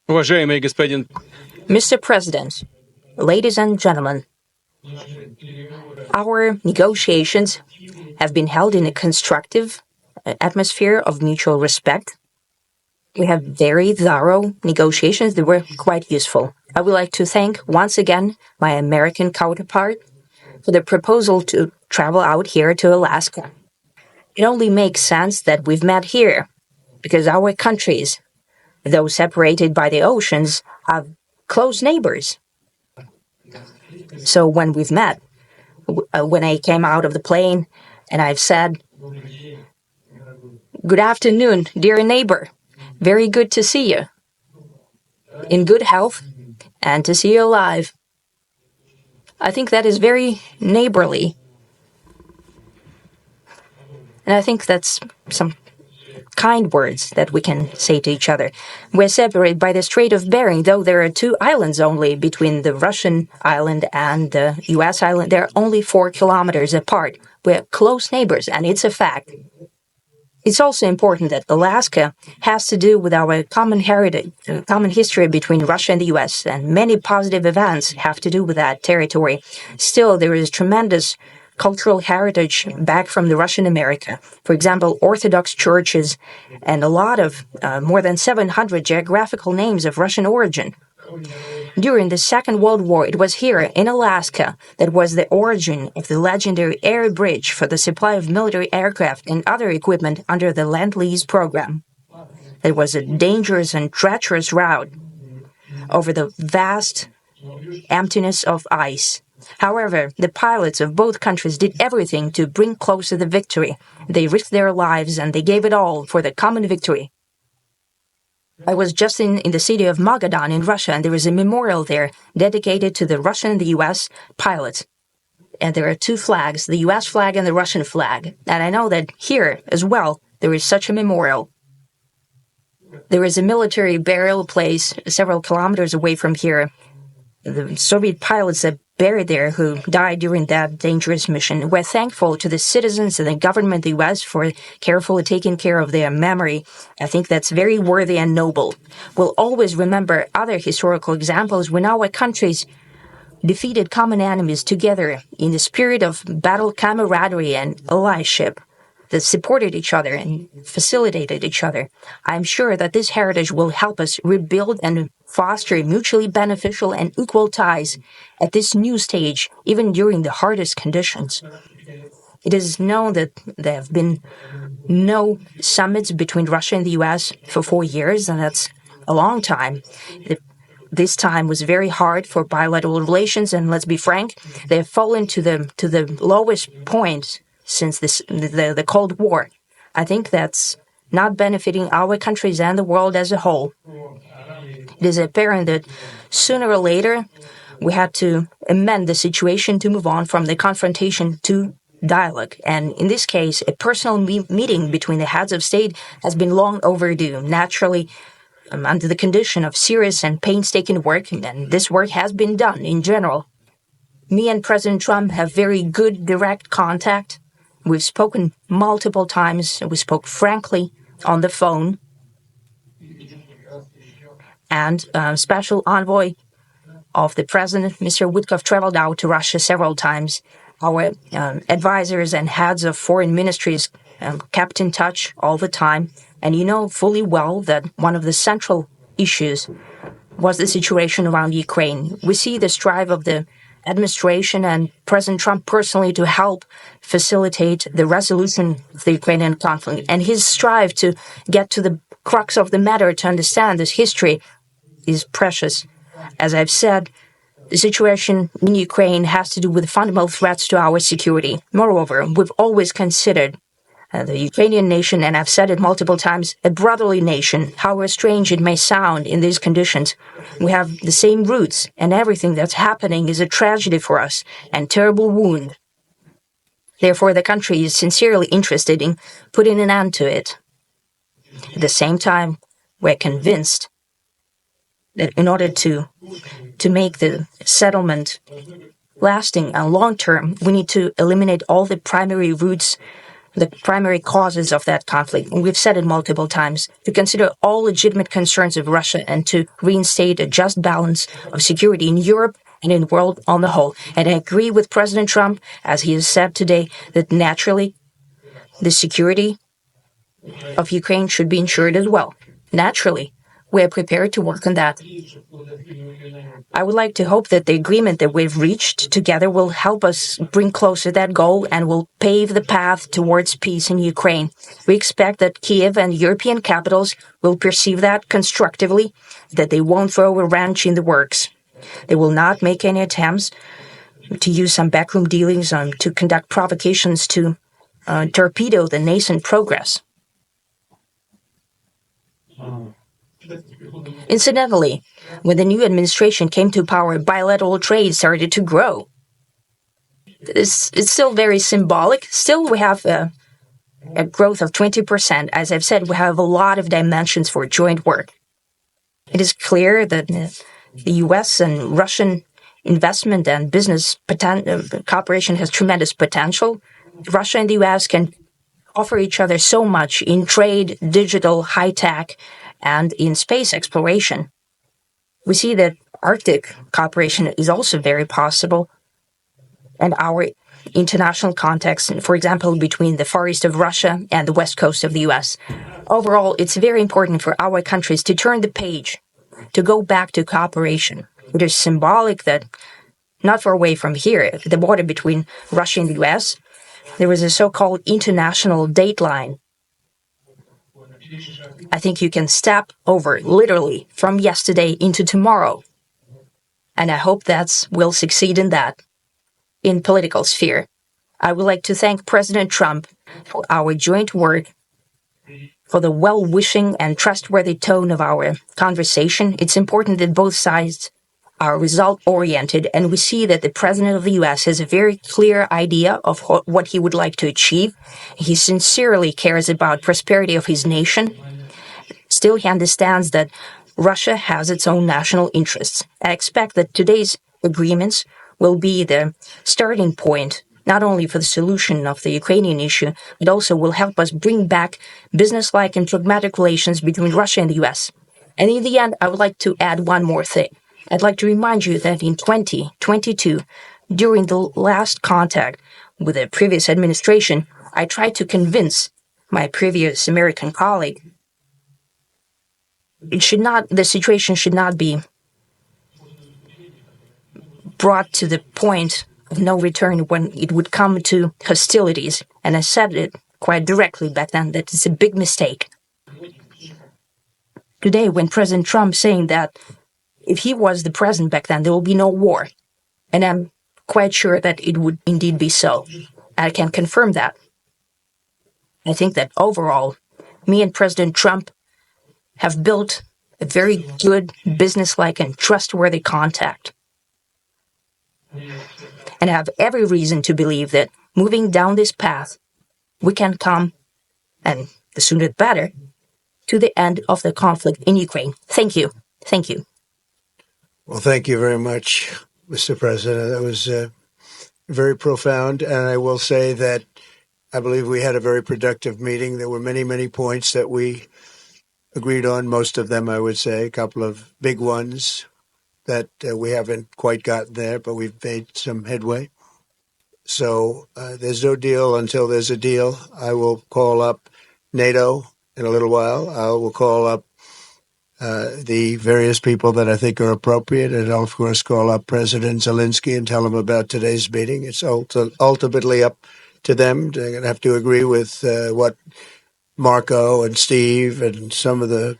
Уважаемый господин Mr. President, ladies and gentlemen, our negotiations have been held in a constructive atmosphere of mutual respect. We have very thorough negotiations that were quite useful. I would like to thank once again my American counterpart for the proposal to travel out here to Alaska. It only makes sense that we've met here because our countries, though separated by the oceans, have close neighbors. So when we've met, when I came out of the plane and I've said, "Good afternoon, dear neighbor. Very good to see you. In good health and to see you alive." I think that is very neighborly. And I think that's some kind words that we can say to each other. We're separated by the Strait of Bering, though there are 2 islands only between the Russian island and the U.S. island. They're only 4 kilometers apart. We're close neighbors, and it's a fact. It's also important that Alaska has to do with our common heritage, common history between Russia and the U.S., and many positive events have to do with that territory. Still, there is tremendous cultural heritage back from the Russian America. For example, Orthodox churches and a lot of more than 700 geographical names of Russian origin. During the Second World War, it was here in Alaska that was the origin of the legendary air bridge for the supply of military aircraft and other equipment under the Lend-Lease program. It was a dangerous and treacherous route over the vast emptiness of ice. However, the pilots of both countries did everything to bring closer the victory. They risked their lives and they gave it all for the common victory. I was just in the city of Magadan in Russia, and there is a memorial there dedicated to the Russian and the U.S. pilots. And there are 2 flags, the U.S. flag and the Russian flag. And I know that here as well, there is such a memorial. There is a military burial place several kilometers away from here. The Soviet pilots that buried there who died during that dangerous mission. We're thankful to the citizens and the government of the U.S. for carefully taking care of their memory. I think that's very worthy and noble. We'll always remember other historical examples when our countries defeated common enemies together in the spirit of battle camaraderie and allyship that supported each other and facilitated each other. I'm sure that this heritage will help us rebuild and foster mutually beneficial and equal ties at this new stage, even during the hardest conditions. It is known that there have been no summits between Russia and the U.S. for 4 years, and that's a long time. This time was very hard for bilateral relations, and let's be frank, they have fallen to the lowest point since the Cold War. I think that's not benefiting our countries and the world as a whole. It is apparent that sooner or later we had to amend the situation to move on from the confrontation to dialogue. And in this case, a personal meeting between the heads of state has been long overdue. Naturally, under the condition of serious and painstaking work, and this work has been done in general. Me and President Trump have very good direct contact. We've spoken multiple times. We spoke frankly on the phone. And special envoy of the president, Mr. Witkoff, traveled out to Russia several times. Our advisors and heads of foreign ministries kept in touch all the time. And you know fully well that one of the central issues was the situation around Ukraine. We see the strive of the administration and President Trump personally to help facilitate the resolution of the Ukrainian conflict. And his strive to get to the crux of the matter, to understand this history, is precious. As I've said, the situation in Ukraine has to do with fundamental threats to our security. Moreover, we've always considered the Ukrainian nation, and I've said it multiple times, a brotherly nation. However strange it may sound in these conditions, we have the same roots, and everything that's happening is a tragedy for us and terrible wound. Therefore, the country is sincerely interested in putting an end to it. At the same time, we're convinced that in order to make the settlement lasting and long-term, we need to eliminate all the primary roots the primary causes of that conflict, and we've said it multiple times, to consider all legitimate concerns of Russia and to reinstate a just balance of security in Europe and in the world on the whole. And I agree with President Trump, as he has said today, that naturally the security of Ukraine should be ensured as well. Naturally, we are prepared to work on that. I would like to hope that the agreement that we've reached together will help us bring closer that goal and will pave the path towards peace in Ukraine. We expect that Kiev and European capitals will perceive that constructively, that they won't throw a wrench in the works. They will not make any attempts to use some backroom dealings to conduct provocations to torpedo the nascent progress. Incidentally, when the new administration came to power, bilateral trade started to grow. It's still very symbolic. Still, we have a growth of 20%. As I've said, we have a lot of dimensions for joint work. It is clear that the U.S. and Russian investment and business cooperation has tremendous potential. Russia and the U.S. can offer each other so much in trade, digital, high-tech, and in space exploration. We see that Arctic cooperation is also very possible, and our international context, for example, between the Far East of Russia and the West Coast of the U.S. Overall, it's very important for our countries to turn the page, to go back to cooperation. It is symbolic that not far away from here, the border between Russia and the U.S., there is a so-called international date line. I think you can step over, literally, from yesterday into tomorrow. And I hope we'll succeed in that. In political sphere, I would like to thank President Trump for our joint work, for the well-wishing and trustworthy tone of our conversation. It's important that both sides are result-oriented, and we see that the President of the U.S. has a very clear idea of what he would like to achieve. He sincerely cares about prosperity of his nation. Still, he understands that Russia has its own national interests. I expect that today's agreements will be the starting point, not only for the solution of the Ukrainian issue, but also will help us bring back business-like and pragmatic relations between Russia and the U.S. And in the end, I would like to add one more thing. I'd like to remind you that in 2022, during the last contact with the previous administration, I tried to convince my previous American colleague the situation should not be brought to the point of no return when it would come to hostilities. And I said it quite directly back then that it's a big mistake. Today, when President Trump saying that if he was the president back then, there will be no war. And I'm quite sure that it would indeed be so. I can confirm that. I think that overall, me and President Trump have built a very good, business-like and trustworthy contact. And I have every reason to believe that moving down this path, we can come, and the sooner the better, to the end of the conflict in Ukraine. Thank you. Thank you. Well, thank you very much, Mr. President. That was very profound. And I will say that I believe we had a very productive meeting. There were many, many points that we agreed on. Most of them, I would say, a couple of big ones that we haven't quite gotten there, but we've made some headway. So there's no deal until there's a deal. I will call up NATO in a little while. I will call up the various people that I think are appropriate, and I'll, of course, call up President Zelensky and tell him about today's meeting. It's ultimately up to them. They're going to have to agree with what Marco and Steve and some of the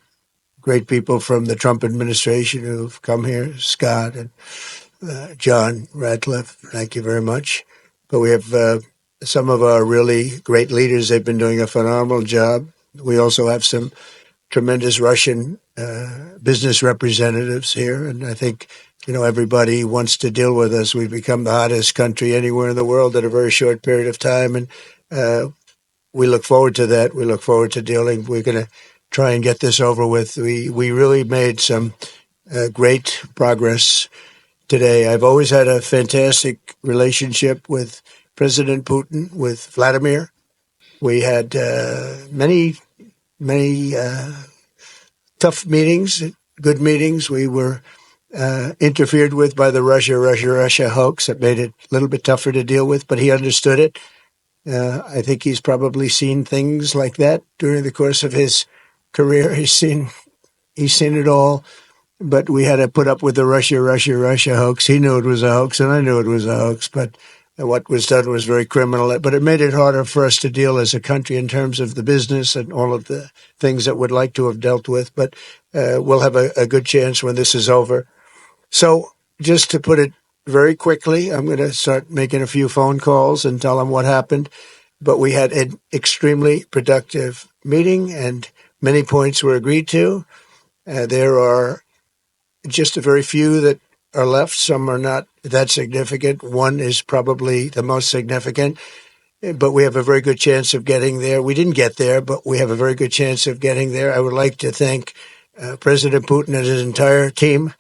great people from the Trump administration who've come here, Scott and John Radcliffe. Thank you very much. But we have some of our really great leaders. They've been doing a phenomenal job. We also have some tremendous Russian business representatives here. And I think, everybody wants to deal with us. We've become the hottest country anywhere in the world in a very short period of time. And we look forward to that. We look forward to dealing. We're going to try and get this over with. We really made some great progress today. I've always had a fantastic relationship with President Putin, with Vladimir. We had many tough meetings, good meetings. We were interfered with by the Russia hoax. That made it a little bit tougher to deal with, but he understood it. I think he's probably seen things like that during the course of his career. He's seen it all, but we had to put up with the Russia hoax. He knew it was a hoax, and I knew it was a hoax, but what was done was very criminal. But it made it harder for us to deal as a country in terms of the business and all of the things that we'd like to have dealt with. But we'll have a good chance when this is over. So just to put it very quickly, I'm going to start making a few phone calls and tell them what happened. But we had an extremely productive meeting, and many points were agreed to. There are just a very few that are left. Some are not that significant. One is probably the most significant, but we have a very good chance of getting there. We didn't get there, but we have a very good chance of getting there. I would like to thank President Putin and his entire team,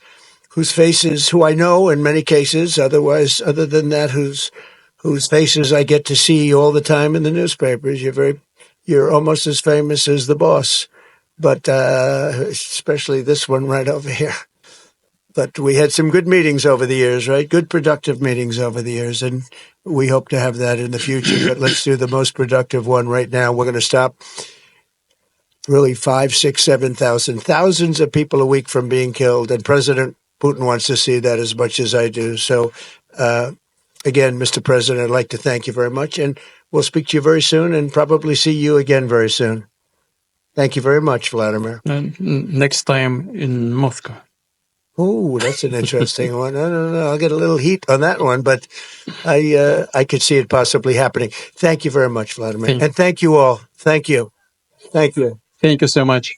whose faces, who I know in many cases, other than that, whose faces I get to see all the time in the newspapers. You're almost as famous as the boss, but especially this one right over here. But we had some good meetings over the years, right? Good, productive meetings over the years, and we hope to have that in the future. But let's do the most productive one right now. We're going to stop really 5, 6, 7,000, thousands of people a week from being killed, and President Putin wants to see that as much as I do. So, again, Mr. President, I'd like to thank you very much, and we'll speak to you very soon and probably see you again very soon. Thank you very much, Vladimir. Next time in Moscow. Oh, that's an interesting one. I don't know. I'll get a little heat on that one, but I could see it possibly happening. Thank you very much, Vladimir. And thank you all. Thank you. Thank you. Thank you so much.